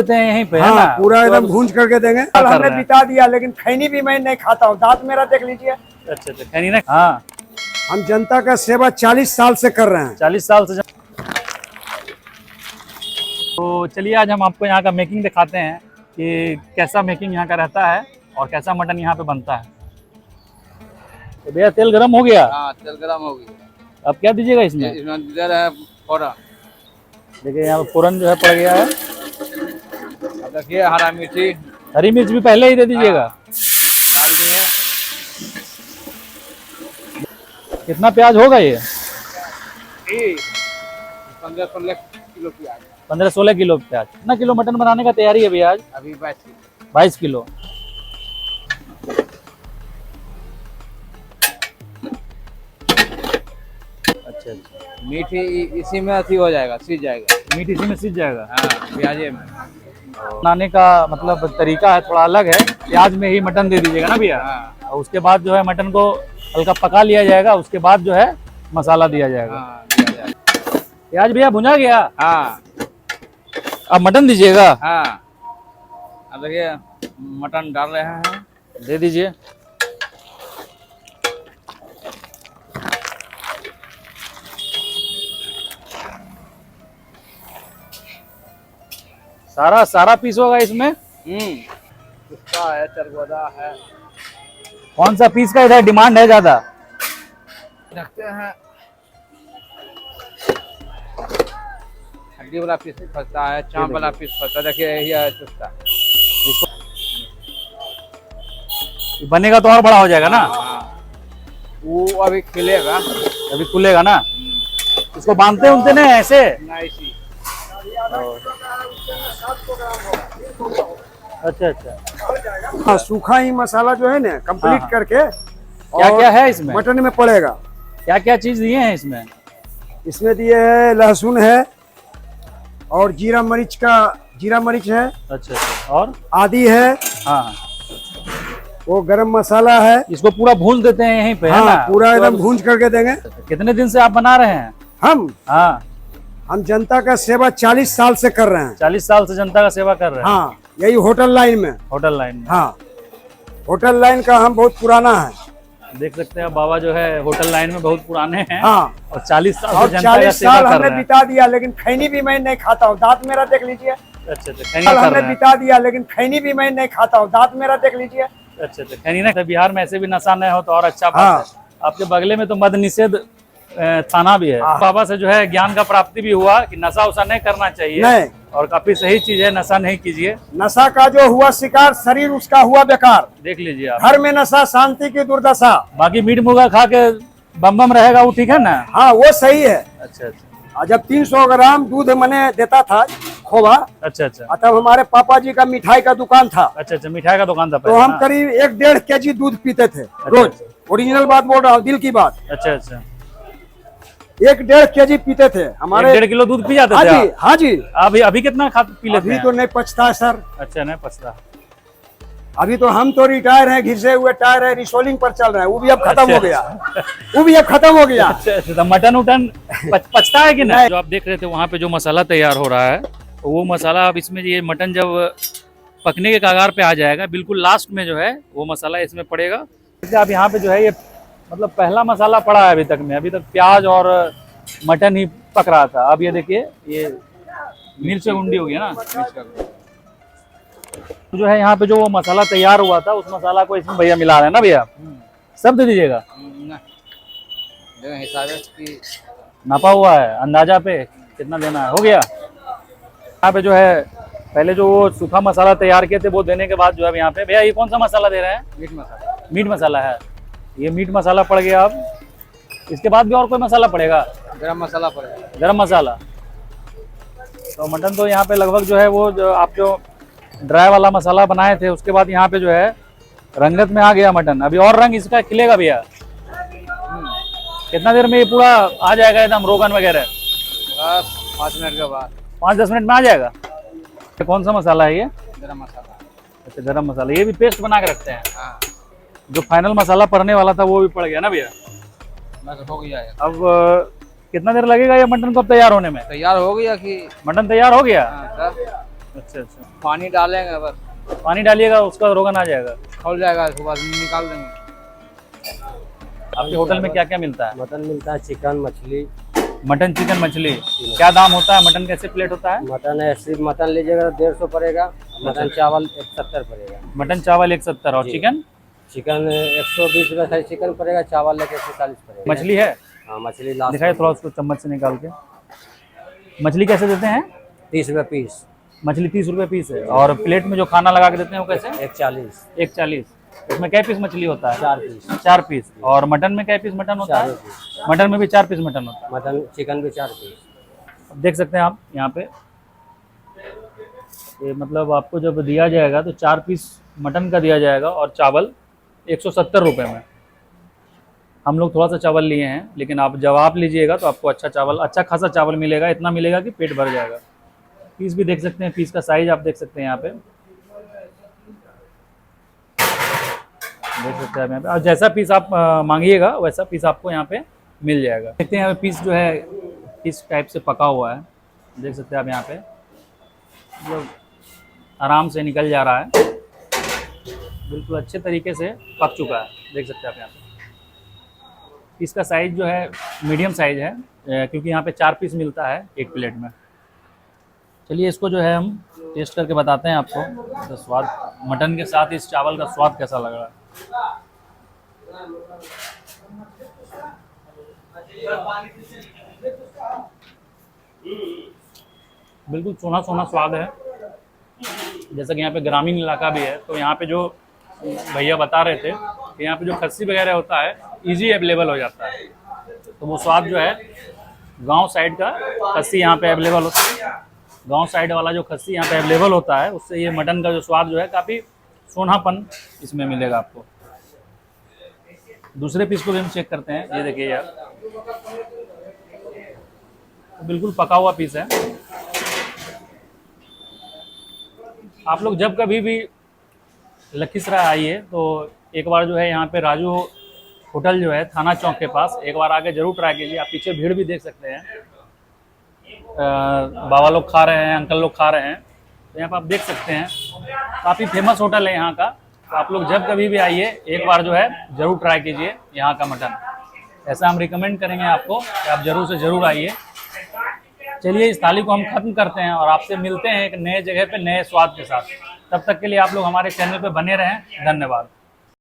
देते हैं यहीं पे, है हाँ, ना? पूरा तो एकदम भूंज करके देंगे। कल कर हमने रहे हैं। बिता दिया, लेकिन खैनी भी मैं नहीं खाता हूँ। दांत मेरा देख लीजिए। अच्छा अच्छा, खैनी ना। हाँ, हम जनता का सेवा 40 साल से कर रहे हैं। 40 साल से। तो चलिए आज हम आपको यहाँ का मेकिंग दिखाते हैं कि कैसा मेकिंग यहाँ का रहता है और कैसा मटन यहाँ पे बनता है। तो भैया तेल गरम हो गया। हाँ, तेल गरम हो गया। अब क्या दीजिएगा इसमें? इसमें दे रहे हैं फोरन। देखिए यहाँ पे फोरन जो है पड़ गया है। अब देखिए हरा मिर्ची हरी मिर्च भी पहले ही दे दीजिएगा। डाल दिए। कितना प्याज होगा ये? 15-16 किलो प्याज। 15-16 किलो प्याज। कितना किलो मटन बनाने का तैयारी है भैया आज? अभी 22 किलो। 22 किलो। अच्छा अच्छा, मीठ इसी में अथी हो जाएगा, सीज जाएगा। मीट इसी में सीज जाएगा। हाँ, प्याजे में। बनाने का मतलब तरीका है थोड़ा अलग है। प्याज में ही मटन दे दीजिएगा ना भैया। हाँ और उसके बाद जो है मटन को हल्का पका लिया जाएगा, उसके बाद जो है मसाला दिया जाएगा। हाँ, दिया जाएगा। प्याज भैया भुना गया, हाँ अब मटन दीजिएगा। हाँ। अब देखिए मटन डाल रहे हैं। दे दीजिए। सारा पीस होगा इसमें। कुत्ता है, चरगोदा है। कौन सा पीस का इधर डिमांड है ज्यादा? रखते हैं हड्डी वाला पीस फंसता है, चाँप वाला पीस फंसता है। देखिए ये चुस्ता। बनेगा तो और बड़ा हो जाएगा ना। हाँ, वो अभी खिलेगा। अभी खुलेगा ना। इसको बांधते उनते नहीं ऐसे? नाइसी। अच्छा अच्छा। हाँ, सूखा ही मसाला जो है ना कंप्लीट हाँ। करके क्या क्या है इसमें? मटन में पड़ेगा। क्या क्या चीज दिए हैं इसमें? इसमें दिए है लहसुन है और जीरा मरीच है, अच्छा अच्छा। और आदि है, हाँ हाँ, वो गरम मसाला है। इसको पूरा भून देते हैं यहीं पे, है हाँ, ना? पूरा तो एकदम भूंज करके देंगे। कितने दिन से आप बना रहे हैं? हम हाँ, जनता का सेवा 40 साल से कर रहे हैं। 40 साल से जनता का सेवा कर रहे हैं। हाँ, यही होटल लाइन में। होटल लाइन में। हाँ, होटल लाइन का हम बहुत पुराना है। देख सकते हैं बाबा जो है होटल लाइन में बहुत पुराने हैं। हाँ, और 40 साल और से जनता का 40 सेवा साल कर हमने रहे हैं। बिता दिया, लेकिन खैनी भी मैं नहीं खाता हूँ। दांत मेरा देख लीजिए। अच्छा अच्छा, खैनी साल कर हमने रहे हैं। बिता दिया, लेकिन खैनी भी मैं नहीं खाता हूँ। दांत मेरा देख लीजिए। अच्छा अच्छा, खैनी ना। बिहार में ऐसे भी नशा नहीं हो तो और अच्छा बात हाँ। है। आपके बगले में तो मद निषेध थाना भी है। बाबा से जो है ज्ञान का प्राप्ति भी हुआ कि नशा उसा नहीं करना चाहिए। नहीं, और काफी सही चीज है, नशा नहीं कीजिए। नशा का जो हुआ शिकार, शरीर उसका हुआ बेकार। देख लीजिए आप। घर में नशा, शांति की दुर्दशा। बाकी मीट मुर्गा खा के बम बम रहेगा वो ठीक है ना? हाँ, वो सही है। अच्छा अच्छा और जब 300 ग्राम दूध मैंने देता था खोवा, अच्छा अच्छा तब हमारे पापा जी का मिठाई का दुकान था। अच्छा अच्छा, मिठाई का दुकान था तो पहले हम ना? करीब 1-1.5 केजी दूध पीते थे रोज। ओरिजिनल बात बोल रहा हूँ, दिल की बात। अच्छा अच्छा, 1-1.5 केजी पीते थे हमारे। 1.5 किलो दूध पी जाते हाँ थे जी, आप? हाँ जी। अभी कितना पी लेते अभी हैं? तो नहीं पचता है सर। अच्छा, नहीं पचता। अभी तो हम तो रिटायर हैं, घिसे हुए टायर है, रिसोलिंग पर चल रहे हैं। वो भी अब खत्म हो गया। वो भी अब खत्म हो गया। अच्छा अच्छा, तो मटन उटन पचता है कि नहीं? जो आप देख रहे थे वहाँ पे जो मसाला तैयार हो रहा है, तो वो मसाला अब इसमें ये मटन जब पकने के कगार पे आ जाएगा, बिल्कुल लास्ट में जो है वो मसाला इसमें पड़ेगा। अब यहाँ पे जो है ये मतलब पहला मसाला पड़ा है अभी तक में। अभी तक प्याज और मटन ही पक रहा था। अब ये देखिए ये मिर्च गुंडी हो गया ना। तो जो है यहाँ पे जो वो मसाला तैयार हुआ था, उस मसाला को इसमें भैया मिला रहे हैं ना भैया? सब दे दीजिएगा। हिसाब की नापा हुआ है, अंदाजा पे कितना देना है, हो गया। यहाँ पे जो है पहले जो वो सूखा मसाला तैयार किए थे वो देने के बाद जो है यहाँ पे भैया ये कौन सा मसाला दे रहे हैं? मीट मसाला। मीट मसाला है। ये मीट मसाला पड़ गया। अब इसके बाद भी और कोई मसाला पड़ेगा? गरम मसाला पड़ेगा। गरम मसाला। तो मटन तो यहाँ पे लगभग जो है वो जो आप जो ड्राई वाला मसाला बनाए थे उसके बाद यहाँ पे जो है रंगत में आ गया मटन। अभी और रंग इसका खिलेगा भैया। कितना देर में ये पूरा आ जाएगा एकदम रोगन वगैरह? बस 5 मिनट के बाद। 5-10 मिनट में आ जाएगा। कौन सा मसाला है ये? गरम मसाला। अच्छा, गरम मसाला। ये भी पेस्ट बना के रखते हैं? हाँ, जो फाइनल मसाला पड़ने वाला था वो भी पड़ गया ना भैया? बस हो गया है। अब कितना देर लगेगा ये मटन को तैयार होने में? तैयार हो गया कि? मटन तैयार हो गया। हाँ, सर। अच्छा अच्छा, पानी डालेंगे बस, पानी डालिएगा उसका रोगन आ जाएगा। खोल जाएगा, उसके बाद निकाल देंगे। आपके होटल में क्या क्या मिलता है? मटन मिलता है, चिकन, मछली। मटन, चिकन, मछली। क्या दाम होता है? मटन कैसे प्लेट होता है? मटन ऐसे मटन लीजिएगा 150 पड़ेगा, मटन चावल 170 पड़ेगा। मटन चावल 170 और जी। चिकन? चिकन 120 रुपये खाली चिकन पड़ेगा, चावल लेके 140 पड़ेगा। मछली है? हाँ मछली लास्ट दिखाइए थोड़ा उसको चम्मच से निकाल के। मछली कैसे देते हैं? 30 रुपये पीस। मछली 30 रुपये पीस है। और प्लेट में जो खाना लगा के देते हैं वो कैसे? 140। 140। इसमें क्या पीस मछली होता है? 4 पीस। 4 पीस। और मटन में क्या पीस मटन होता है? 4 पीस। मटन में भी 4 पीस मटन होता है। मटन चिकन भी 4 पीस। अब देख सकते हैं आप यहाँ पे, ये मतलब आपको जब दिया जाएगा तो 4 पीस मटन का दिया जाएगा और चावल 170 रुपये में। हम लोग थोड़ा सा चावल लिए हैं, लेकिन आप जब आप लीजिएगा तो आपको अच्छा चावल, अच्छा खासा चावल मिलेगा, इतना मिलेगा कि पेट भर जाएगा। पीस भी देख सकते हैं, पीस का साइज आप देख सकते हैं यहाँ पे, देख सकते हैं आप यहाँ पे। और जैसा पीस आप मांगिएगा वैसा पीस आपको यहाँ पे मिल जाएगा। देखते हैं यहाँ पे पीस जो है किस टाइप से पका हुआ है, देख सकते हैं आप यहाँ पे, मतलब आराम से निकल जा रहा है, बिल्कुल अच्छे तरीके से पक चुका है, देख सकते हैं आप यहाँ पे। इसका साइज़ जो है मीडियम साइज़ है, क्योंकि यहाँ पे 4 पीस मिलता है एक प्लेट में। चलिए इसको जो है हम टेस्ट करके बताते हैं आपको, तो स्वाद मटन के साथ इस चावल का स्वाद कैसा लग रहा है। बिल्कुल सोना सोना स्वाद है। जैसा कि यहाँ पे ग्रामीण इलाका भी है, तो यहाँ पे जो भैया बता रहे थे कि यहाँ पे जो खस्सी वगैरह होता है इजी अवेलेबल हो जाता है, तो वो स्वाद जो है गांव साइड का खस्सी यहाँ पे अवेलेबल होता है, गांव साइड वाला जो खस्सी यहाँ पे अवेलेबल होता है, उससे ये मटन का जो स्वाद जो है काफ़ी सोनापन इसमें मिलेगा आपको। दूसरे पीस को भी हम चेक करते हैं, ये देखिए यार, बिल्कुल पका हुआ पीस है। आप लोग जब कभी भी लखीसराय आइए तो एक बार जो है यहाँ पे राजू होटल जो है थाना चौक के पास, एक बार आके जरूर ट्राई कीजिए। आप पीछे भीड़ भी देख सकते हैं, बाबा लोग खा रहे हैं, अंकल लोग खा रहे हैं, तो यहाँ पर आप देख सकते हैं काफ़ी फेमस होटल है यहाँ का। तो आप लोग जब कभी भी आइए एक बार जो है ज़रूर ट्राई कीजिए यहाँ का मटन, ऐसा हम रिकमेंड करेंगे आपको कि आप ज़रूर से ज़रूर आइए। चलिए इस थाली को हम ख़त्म करते हैं और आपसे मिलते हैं एक नए जगह पे नए स्वाद के साथ। तब तक के लिए आप लोग हमारे चैनल पे बने रहें। धन्यवाद।